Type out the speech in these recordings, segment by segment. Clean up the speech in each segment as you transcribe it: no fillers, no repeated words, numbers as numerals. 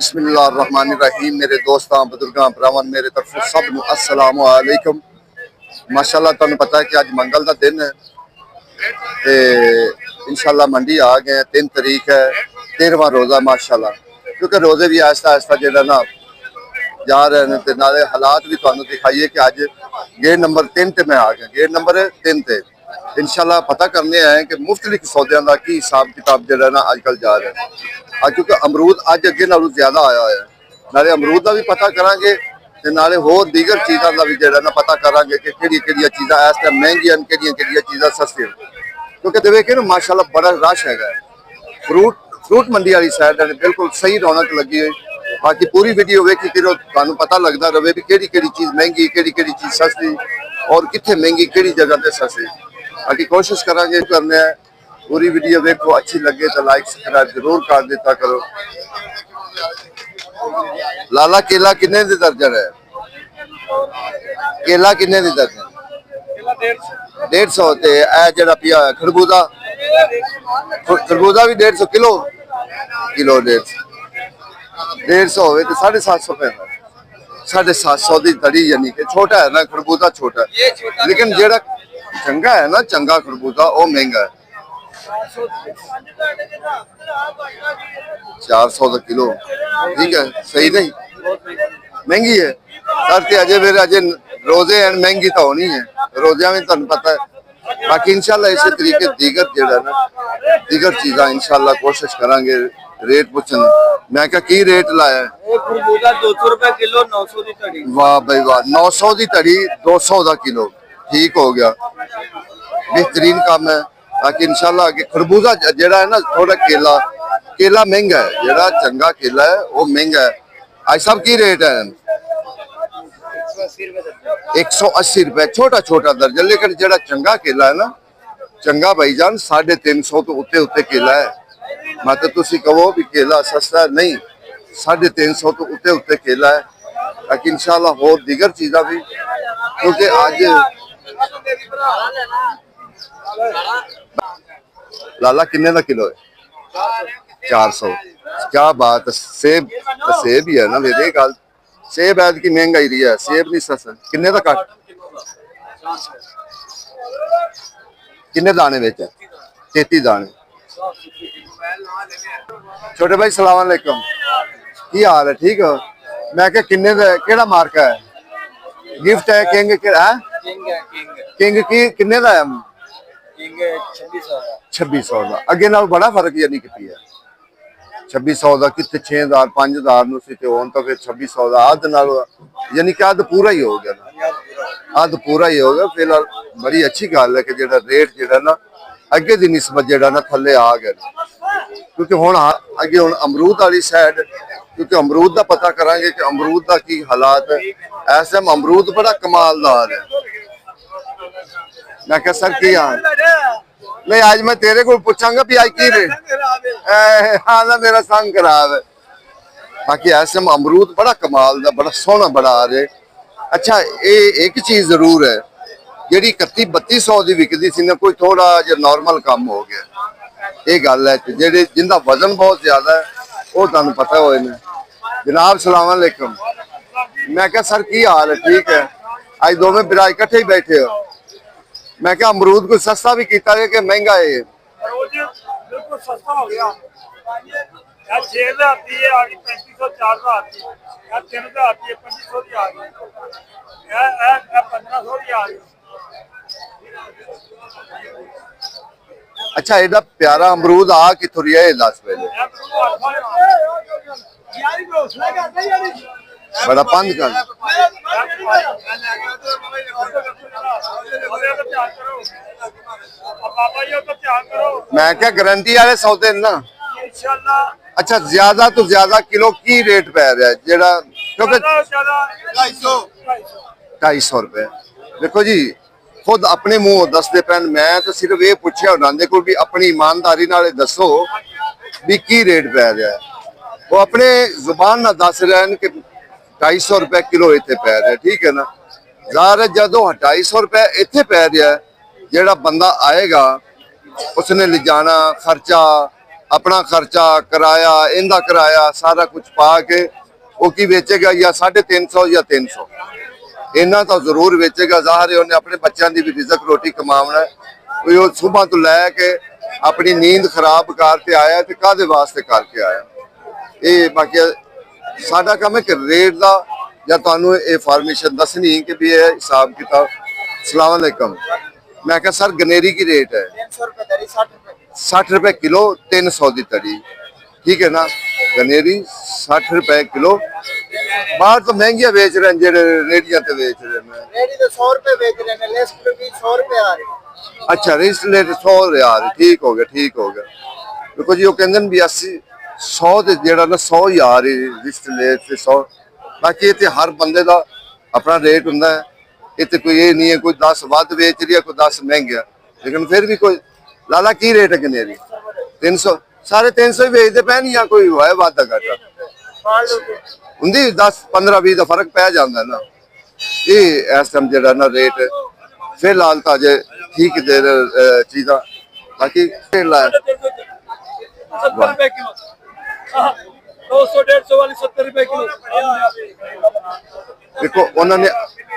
बिस्मिल्लाहिर्रहमानिर्रहीम। मेरे दोस्तां बुजुर्गां भरावां मेरे तरफों सब नूं अस्सलाम वालेकुम। माशाअल्लाह तुहानूं पता है कि अज मंगल का दिन है ते इंशाअल्लाह मंडी आ गए। 3 तारीख है, 13वां रोज़ा माशाअल्लाह। क्योंकि रोज़े भी आहिस्ता आहिस्ता जो ना जा रहे हैं ते नाले हालात भी तुहानूं दिखाइए कि अज गेट नंबर 3 ते मैं आ गया। गेट नंबर 3 ते इंशाअल्लाह पता करने आए कि मुफ्तलिफ सौदों का की हिसाब किताब जो ना अजकल जा रहा है। अज क्योंकि अमरूद अज अगे नालों ज्यादा आया है, नाले अमरूद का भी पता करांगे ते नाले होर दीगर चीज़ों का भी जो ना पता करांगे कि किहड़ियां चीज़ां इस टाइम महंगियां किहड़ियां चीज़ां सस्तियां। क्योंकि देखे ना माशाअल्लाह बड़ा रश है। फ्रूट मंडी वाली साइड बिल्कुल सही रौनक लगी हुई। बाकी पूरी वीडियो वेखी फिर तुहानूं पता लगता रहे भी किहड़ी चीज़ महंगी किहड़ी चीज़ सस्ती और कित्थे महंगी किहड़ी जगह पे सस्ती। बाकी कोशिश करांगे करने पूरी वीडियो देखो, अच्छी लगे तो लाइक सब्सक्राइब जरूर कर दिता करो। लाला केला किन्ने दी दर्जन है? केला किन्ने दी दर्जन? 150 ते ए जेड़ा पिया खरबूजा खरबूजा भी 150 किलो 150 होवे तो 750 पैंदा 750 दी तड़ी, यानी कि छोटा है ना खरबूजा छोटा है, लेकिन जेड़ा चंगा है ना चंगा खरबूजा वो महंगा है। 400 का किलो ठीक है, सही नहीं महंगी है सर। अजय फिर अजय रोजे हैं, महंगी तो होनी है, रोजिया में तुहानूं पता है। बाकी इंशाल्लाह इसी तरीके दीगर जेड़ा ना दीगर चीज़ां इंशाल्लाह कोशिश करांगे। रेट पूछन मैं क्या की रेट लाया है? 200 रुपए किलो 900 दी तड़ी। वाह भाई वाह, 900 दी तड़ी 200 का किलो ठीक हो गया, बेहतरीन काम है। बाकी इंशाल्लाह आगे खरबूजा जेड़ा है ना थोड़ा केला महंगा है, जेड़ा चंगा केला है वो महंगा है। आज सब की रेट है? 180 रुपए छोटा छोटा दर्जन, लेकिन जेड़ा चंगा केला है ना चंगा भाईजान 350 तो उत्ते उत्ते केला है। मतलब तुसी कहो भी केला सस्ता नहीं, 350 तो उत्ते उत्ते केला है। बाकी इंशाल्लाह होर दीगर चीज़ा भी, क्योंकि आज लाला किन्ने का किलो है? 400। क्या बात है। सेब ही है ना मेरे गल, सेब ऐद की महंगाई रही है, सेब नहीं सस्ता। किन्ने का कट किन्ने दाने बेच? 33 दाने। छोटे भाई सलाम अलैकुम, की हाल है? ठीक हो? मैं क्या किन्ने केड़ा मार्का है? गिफ्ट है किंग किंग की किन्ने का है? 2600 का। अगे नाल बड़ा फर्क यानी कि है 2600 का कितने 6000 5000 तो फिर 2600 का अध नाल यानी कि अध पूरा ही हो गया ना, अध पूरा ही हो गया। फिलहाल बड़ी अच्छी गल है कि जेड़ा रेट जेड़ा ना अगे दी निस्बत जेड़ा ना थल्ले आ गया। क्योंकि हुण अगे हुण अमरूद वाली साइड, क्योंकि अमरूद का पता करांगे कि अमरूद का की हालात है। इस टाइम अमरूद बड़ा कमालदार है। मैं क्या सर की हाल नहीं, आज मैं तेरे को पूछांगा भी आज की रेट? हाँ ना मेरा संग खराब है। बाकी ऐसे में अमरूद बड़ा कमाल दा बड़ा सोहना बड़ा आ रहा है। अच्छा ये एक चीज जरूर है जी 31-3200 की विकती सी ना, कोई थोड़ा जो नॉर्मल कम हो गया। ये गल है जेडे जिंदा वजन बहुत ज्यादा है वो तुहानू पता होए ने। जनाब सलाम अलैकुम। मैं क्या सर की हाल है? ठीक है। आज दोवें बिरा इकट्ठे ही बैठे हो। मैं क्या अमरूद को सस्ता भी किया है कि महंगा है? बिल्कुल सस्ता हो गया यार। 6000 आती है आगे 3500 4000 आती है यार, 3000 आती है 2500 की आ गई यार, 1500 की आ गई। अच्छा एडा प्यारा अमरूद आ किथों रिया है? 10 पहले बड़ा पंद कर मैं क्या गारंटी वाले सौदे ना। अच्छा ज्यादा तो ज्यादा किलो की रेट पै रहा है जेड़ा? क्योंकि 250 रुपए। देखो जी खुद अपने मुंह दसते पैन, मैं तो सिर्फ ये पूछया उन्होंने को भी अपनी ईमानदारी नाल दसो भी की रेट पै रहा है। वो अपने जुबान ना दस रहे हैं कि 250 रुपए किलो इतने पै रहा है। ठीक है ना, ज़ाहिर जदों 250 रुपए इतने पै रहा है, जेड़ा बंदा आएगा उसने ले जाना खर्चा ਆਪਣਾ ਖਰਚਾ ਕਿਰਾਇਆ ਇਹਦਾ ਕਿਰਾਇਆ ਸਾਰਾ ਕੁਝ ਪਾ ਕੇ ਉਹ ਕੀ ਵੇਚੇਗਾ ਜਾਂ 350 ਜਾਂ 300 ਇਹਨਾਂ ਤਾਂ ਜ਼ਰੂਰ ਵੇਚੇਗਾ। ਜ਼ਾਹਰ ਹੈ ਉਹਨੇ ਆਪਣੇ ਬੱਚਿਆਂ ਦੀ ਵੀ ਰਿਜ਼ਕ ਰੋਟੀ ਕਮਾਉਣਾ ਹੈ। ਕੋਈ ਉਹ ਸੁਬਾਹ ਤੋਂ ਲੈ ਕੇ ਆਪਣੀ ਨੀਂਦ ਖਰਾਬ ਕਰਕੇ ਆਇਆ ਤੇ ਕਾਹਦੇ ਵਾਸਤੇ ਕਰਕੇ ਆਇਆ। ਇਹ ਬਾਕੀ ਸਾਡਾ ਕੰਮ ਹੈ ਕਿ ਰੇਟ ਦਾ ਜਾਂ ਤੁਹਾਨੂੰ ਇਹ ਫਾਰਮੇਸ਼ਨ ਦੱਸਣੀ ਕਿ ਵੀ ਇਹ ਹਿਸਾਬ ਕਿਤਾਬ। अस्सलाम वालेकुम। मैं क्या सर गनेरी की रेट है 300 रुपए दरी 60 रुपए 60 रुपए किलो 300 की तड़ी ठीक है ना। गनेरी 60 रुपए किलो। बाहर तो महंगिया बेच रहे हैं जेडे रेडिया ते बेच रहे हैं। रेडी तो 100 रुपए बेच रहे हैं लेस भी 100 रुपए आ रही। अच्छा रिस्ट रेट 100 यार ठीक हो गया देखो जी वो कहते भी 80 100 ਤੇ ਜਿਹੜਾ ਨਾ 100 ਯਾਰ ਰਿਸਟ ਲੈ ਤੇ 100 ਬਾਕੀ ਇਹ ਤੇ ਹਰ ਬੰਦੇ ਦਾ ਆਪਣਾ ਰੇਟ ਹੁੰਦਾ ਹੈ। ਇਹ ਤੇ ਕੋਈ ਇਹ ਨਹੀਂ ਹੈ ਕੋਈ 10 ਵੱਧ ਵੇਚ ਰਿਹਾ ਕੋਈ 10 ਮਹਿੰਗਾ ਲੇਕਿਨ ਫਿਰ ਵੀ ਕੋਈ ਲਾਲਾ ਕੀ ਰੇਟ ਹੈ ਗਨੇਰੀ 300 ਸਾਰੇ 300 ਹੀ ਵੇਚਦੇ ਪਏ ਨਹੀਂ ਜਾਂ ਕੋਈ ਹੋਇਆ ਵਾਧਾ ਘਾਟਾ ਹੁੰਦੀ 10 15 20 ਦਾ ਫਰਕ ਪੈ ਜਾਂਦਾ ਨਾ। ਇਹ ਇਸ ਟਾਈਮ ਜਿਹੜਾ ਨਾ ਰੇਟ ਫਿਲਹਾਲ ਤਾਂ ਜੇ ਠੀਕ ਦੇ ਚੀਜ਼ਾਂ ਬਾਕੀ 70 रुपए किलो 200 150 वाली 70 रुपए किलो। देखो उन्होंने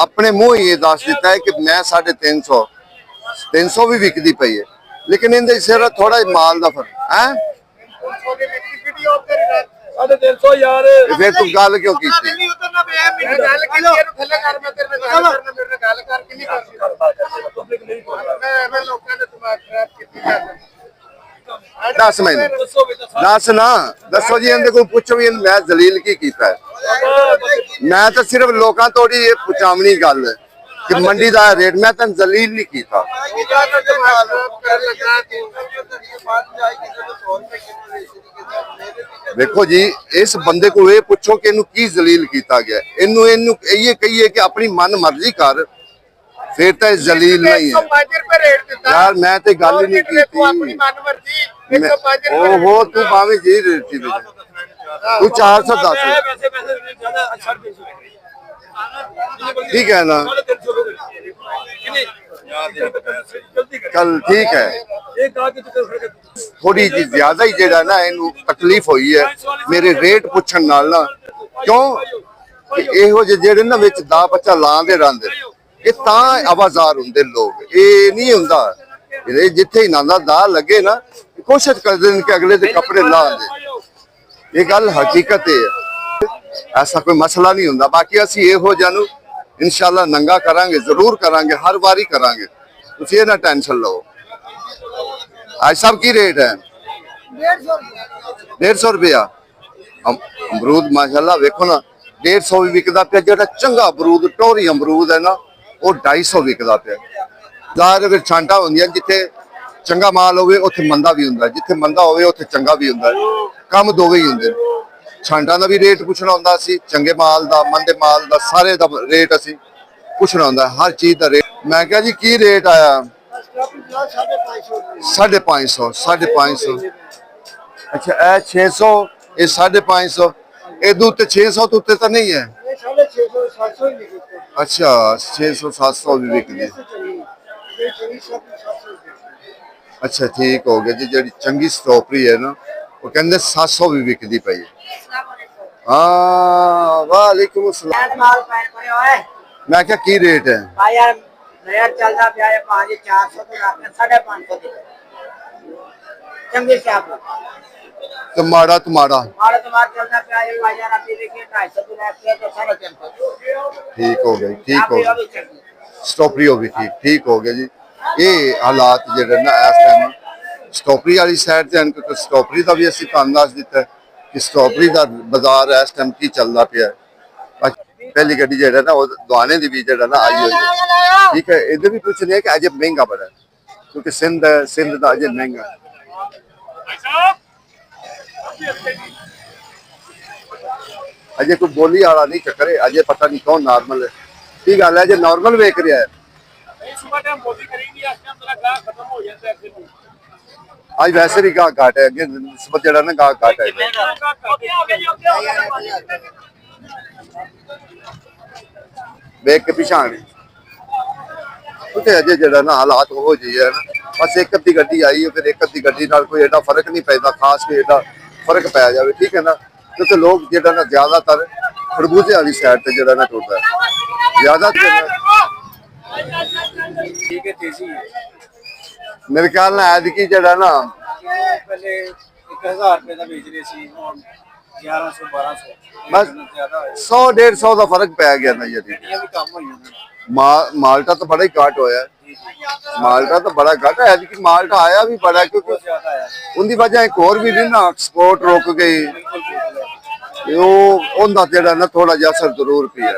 अपने मुंह ही ये दस दिता है कि मैं 350 भी विकती पई है लेकिन इनके सिर थोड़ा माल का फर्क है। 350 यार फिर तू गल क्यों की दस मैंने दस ना दसो जी इनके को पूछो भी मैं जलील की कीता है। मैं तो सिर्फ लोगों थोड़ी ये पुचावनी गल कि मंडी का रेट मैं तेन जलील नहीं कीता। देखो जी इस बंदे को ये पूछो कि इनू की जलील किया गया इनू इनू ये कहिए कि अपनी मन मर्जी कर फिर तो जलील नहीं है यार। मैं तो गल ही नहीं की ओहो तू भावे जी रेटी तू 410 ठीक है ना कल ठीक है थोड़ी जी ज्यादा ही जेड़ा ना इनू तकलीफ हुई है मेरे रेट पूछन नाल ना क्यों ਇਹੋ ਜਿਹੇ ਜਿਹੜੇ ਨਾ ਵਿੱਚ ਦਾ ਬੱਚਾ ਲਾਉਂਦੇ ਰਹਿੰਦੇ ਇਹ ਤਾਂ ਆਵਾਜ਼ਾਰ ਹੁੰਦੇ ਲੋਕ ਇਹ ਨਹੀਂ ਹੁੰਦਾ ਇਹ ਜਿੱਥੇ ਹੀ ਨਾ ਦਾ ਲੱਗੇ ਨਾ ਕੋਸ਼ਿਸ਼ ਕਰਦੇ ਨੇ ਕਿ ਅਗਲੇ ਦੇ ਕੱਪੜੇ ਲਾਉਂਦੇ ਇਹ ਗੱਲ ਹਕੀਕਤ ਹੈ ਐਸਾ ਕੋਈ ਮਸਲਾ ਨਹੀਂ ਹੁੰਦਾ। ਬਾਕੀ ਅਸੀਂ ਇਹੋ ਜਿਹਾ ਨੂੰ ਇਨਸ਼ਾਅੱਲਾ ਨੰਗਾ ਕਰਾਂਗੇ ਜ਼ਰੂਰ ਕਰਾਂਗੇ ਹਰ ਵਾਰੀ ਕਰਾਂਗੇ ਤੁਸੀਂ ਇਹ ਨਾ ਟੈਨਸ਼ਨ ਲਓ। आज सब की रेट है 150 रुपया अमरूद माशाल्लाह वेखो ना 150 भी विकदा पे जो चंगा अमरूद टोरी अमरूद है ना वो 250 विकदा पे ज़ाहिर फिर छांटा होंदियां जिथे चंगा माल होवे उत्थे मंदा भी हुंदा जिथे मंदा होवे उत्थे चंगा भी हुंदा काम दोवे ही हुंदे। छांटा दा भी रेट पुछना हुंदा सी चंगे माल दा मंदे माल दा सारे दा रेट असी पुछना हुंदा हर चीज दा रेट। मैं कहा जी की रेट आया 550 अच्छा ए 600 ये 550 ये दूते 600 तो उत्ते तो नहीं है अच्छा 600 700 भी बिकदी अच्छा ठीक हो गया जी जी चंगी स्ट्रॉबेरी है ना वो कहते 700 भी बिकदी पई हाँ वालेकुम अस्सलाम। मैं क्या की रेट है नया चलता पिया है 400 तो आपने 550 दे चंगे से आप टमाड़ा माड़ा तुम्हारा चलता पिया है बाजार आप देखिए 250 तो आपके तो 350 ठीक हो गई ठीक हो गई स्ट्रॉबेरी हो भी ठीक हो गया जी। ये हालात जेडे ना इस टाइम स्ट्रॉबेरी वाली साइड ते क्योंकि स्ट्रॉबेरी का भी असं तुहानू दस दिता कि स्ट्रॉबेरी का बाजार इस टाइम की चलता पिया पहली गड्डी जेड़ा ना वो दुआने दी भी जेड़ा ना आई हुई है ठीक है। इधर भी कुछ नहीं है कि अजय महंगा बड़ा क्योंकि सिंध का अजय महंगा अजय कोई बोली वाला नहीं चक्कर है अजय पता नहीं कौन नॉर्मल है की गल है अजय नॉर्मल वेख रहा है आज वैसे भी गाह घाट है अगे जेड़ा ना गाह घाट है देख के पिछाण उसे अजय जरा ना हालात हो जी है ना बस एक अद्धी गड्डी आई है, फिर एक अद्धी गड्डी नाल कोई एडा फर्क नहीं पैदा, खास के एडा फर्क पै जाए, ठीक है ना। क्योंकि लोग जेड़ा ना ज्यादातर खरबूजे वाली साइड ते जेड़ा ना टुरदा है ज्यादा। ठीक है तेजी मेरे ख्याल ना ऐतकी जेड़ा ना पहले 1000 रुपए का बेच रहे सी 1100 1200 बस ज्यादा है 100-150 का फर्क पै गया ना जी। ये भी कम हो माल्टा तो बड़ा ही घट होया, माल्टा तो बड़ा घट है कि माल्टा आया भी बड़ा, क्योंकि ज्यादा है उनकी वजह एक और भी नहीं ना, एक्सपोर्ट रुक गई, उनका जेड़ा ना थोड़ा जिहा असर जरूर पिया।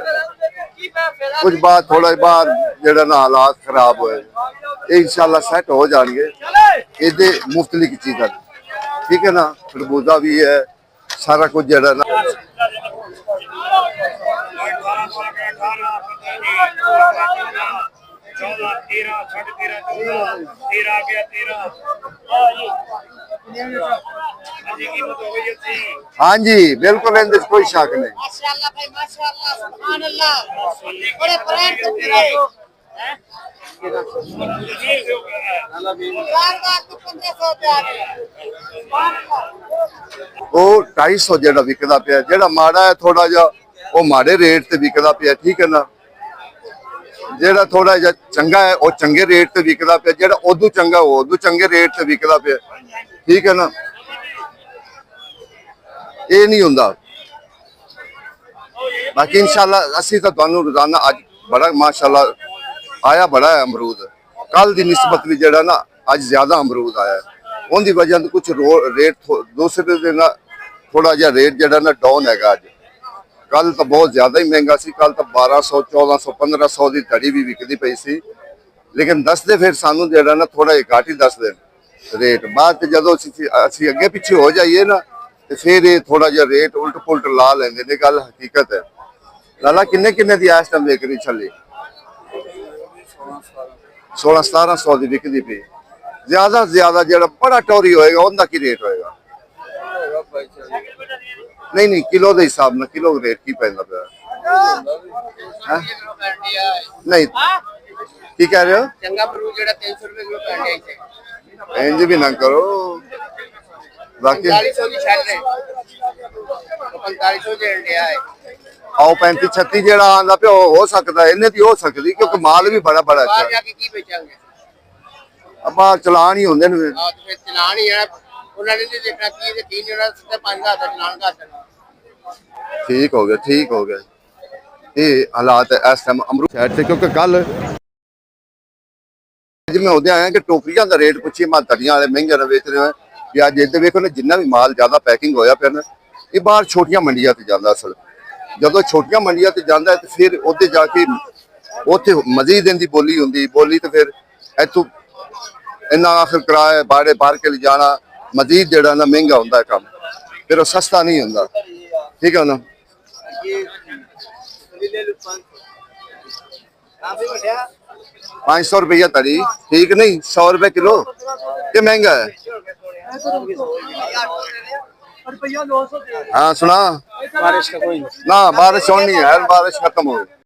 कुछ बाद थोड़ा बाहर जेड़ा ना हालात खराब होए, इंशाल्लाह सेट हो जाएंगे। ये मुफ्तलिफ चीज़, ठीक है ना, खरबूजा भी है, सारा कुछ जेड़ा ना 14 13 13.5 14 13 आ गया 13 अजी कीमत हो गई अच्छी। हाँ जी बिल्कुल, इनके कोई शक नहीं। माशाअल्लाह भाई माशाअल्लाह सुभान अल्लाह बड़े प्यार से तेरे वो 250 जेड़ा विकदा पिया, जेड़ा माड़ा है थोड़ा जा वो माड़े रेट ते विकदा पिया, ठीक है ना। जेड़ा थोड़ा जा चंगा है वो चंगे रेट ते विकदा पिया, जेड़ा उदू चंगा वो उदू चंगे रेट ते विकदा पिया, ठीक है ना। ये नहीं हुंदा। बाकी इंशाल्लाह असी तो तुहानू रोजाना अज बड़ा माशाल्लाह आया बड़ा है अमरूद, कल दी निस्बत भी जेड़ा ना अज ज्यादा अमरूद आया है। उनकी वजह तो कुछ रेट दूसरे दिन थोड़ा जिहा रेट जेड़ा ना डाउन हैगा। अज कल तो बहुत ज्यादा ही महंगा सी, कल तो 1200 1400 1500 की धड़ी भी विकदी पई सी, लेकिन दसदे फिर सानू जेड़ा ना थोड़ा घट ही दसदे रेट। बाद जदों असी अगे पिछे हो जाइए ना तो फिर ये थोड़ा जिहा रेट उल्ट पुलट ला लेंदे ने, गल हकीकत है। लाला किन्ने किन्ने दी इस टाइम विकरी छली 1600-1700 की विकदी पई। ज्यादा से ज्यादा जेड़ा बड़ा टोरी होएगा उनका की रेट होएगा? नहीं नहीं, किलो के हिसाब ना किलो रेट की पैंदा पिया नहीं, की कह रहे हो? चंगा अमरूद जेड़ा 300 रुपए किलो पैंदा है इंज भी ना करो, बाकी 4500 की छड़ रहे 4500 दे दिया है। आओ 35-36 जेड़ा आंदा पे हो सकता है, इन्हें दी हो सकती क्योंकि माल भी बड़ा बड़ा बाहर अच्छा जाके की बेचेंगे? अब चलान ही होंदे ने। हां तो फिर चलान ही है उन्होंने नहीं देखना की ये 3 जेड़ा 5000 का चलान का देना। ठीक हो गया, ठीक हो गया। ये हालात है इस टाइम अमरूद शहर से, क्योंकि कल मैं उदय आया कि टोकरियां का रेट पूछी, मैं तड़ियां वाले महंगे ने बेच रहे हैं कि अज इधर देखो ना जिन्ना भी माल ज्यादा पैकिंग होया पिया ना ये बाहर छोटियां मंडियां ते जांदा। असल जदों छोटियां मंडियां ते जांदा है तो फिर उधर जाके उत्थे मजीद इनकी बोली हुंदी, बोली तो फिर इथों इन्ना आखिर किराया बाड़े भर के ले जाना मजीद जेड़ा ना महंगा हुंदा है काम, फिर वो सस्ता नहीं हुंदा, ठीक है ना। 500 रुपया तड़ी ठीक नहीं, 100 रुपए किलो ये महंगा है। हाँ सुना बारिश का कोई ना, बारिश होनी है, बारिश खत्म हो गई।